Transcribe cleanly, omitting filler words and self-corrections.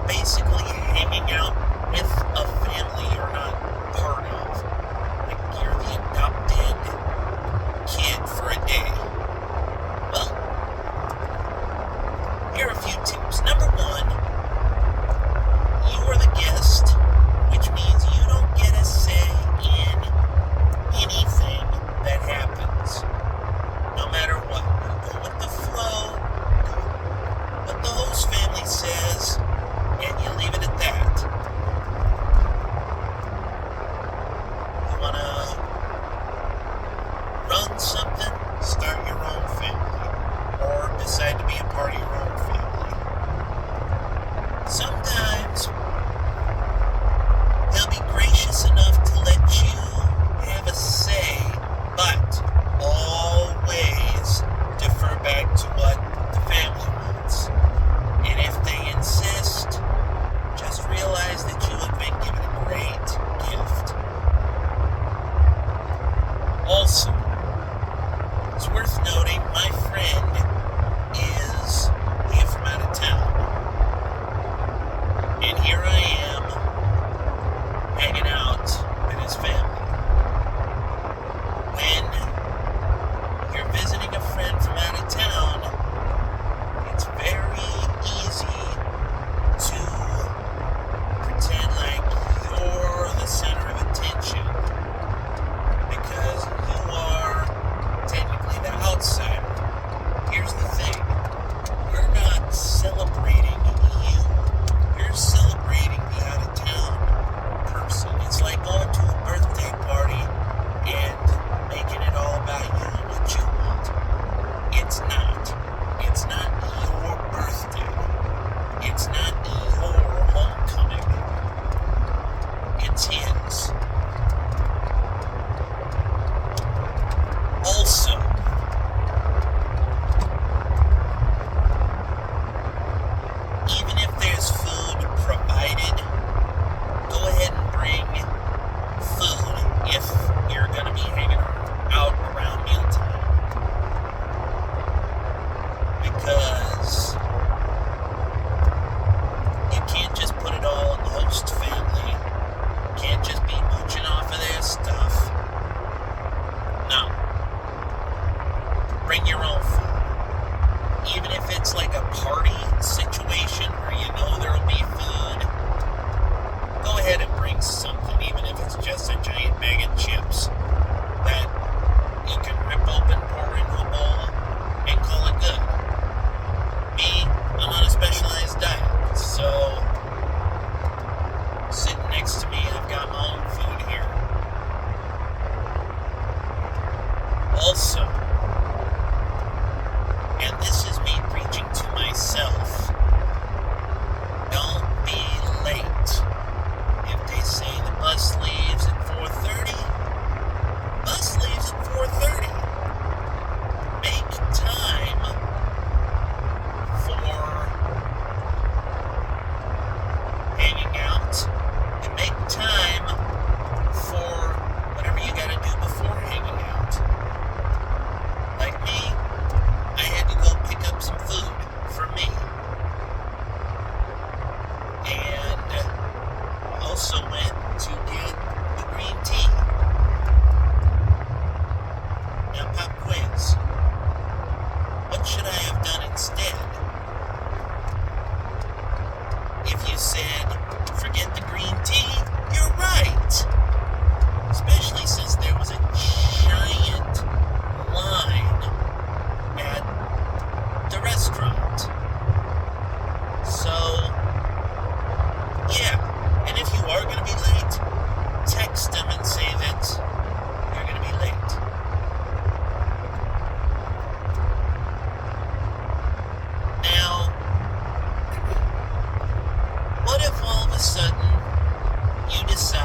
basically hanging out with a family you're not part of. Like you're the adopted kid for a day. Well, here are a few tips. Number one, you are the guest, which means you don't get a say in anything that happens. No matter what. You go with the flow, do what the host family says, and you leave it at that. You want to run something, start your own family, or decide to be a part of your own family. Sometimes they'll be gracious enough to let you have a say, but always defer back to what the family wants. And if they insist, just realize that you have been given a great gift. Also, it's worth noting my friend is here from out of town. And here I am hanging out with his family. When you're visiting a friend from out of town, it's very easy to pretend like you're the center of attention because you are technically the outsider. Here's the thing. We're not celebrating you. You're celebrating the out-of-town person. It's like going to a birthday party and making it all about you and what you want. It's not. It's not your birthday. It's not your homecoming. It's his. Also, even if there's food provided, go ahead and bring food if you're going to be hanging out around mealtime. Because you can't just put it all on the host family. You can't just be mooching off of their stuff. No. Bring your own food. Even if it's like a party situation where you know there'll be food, go ahead and bring something, even if it's just a giant bag of chips that you can rip open, pour into a bowl, and call it good. Me, I'm on a specialized diet, so sitting next to me, I've got my own food here. Also, and this is me preaching to myself, don't be late. If they say the bus leaves at 4:30, bus leaves at 4:30. Make time for hanging out and make time for whatever you gotta do before hanging out. Like me, I had to go pick up some food for me. And also went to get the green tea. Now, pop quiz. What should I have done instead? If you said, forget the green tea, you're right. Especially since there was a giant line at the restaurant. So, yeah. And if you are going to be late, text them and say that you're going to be late. Now, what if all of a sudden you decide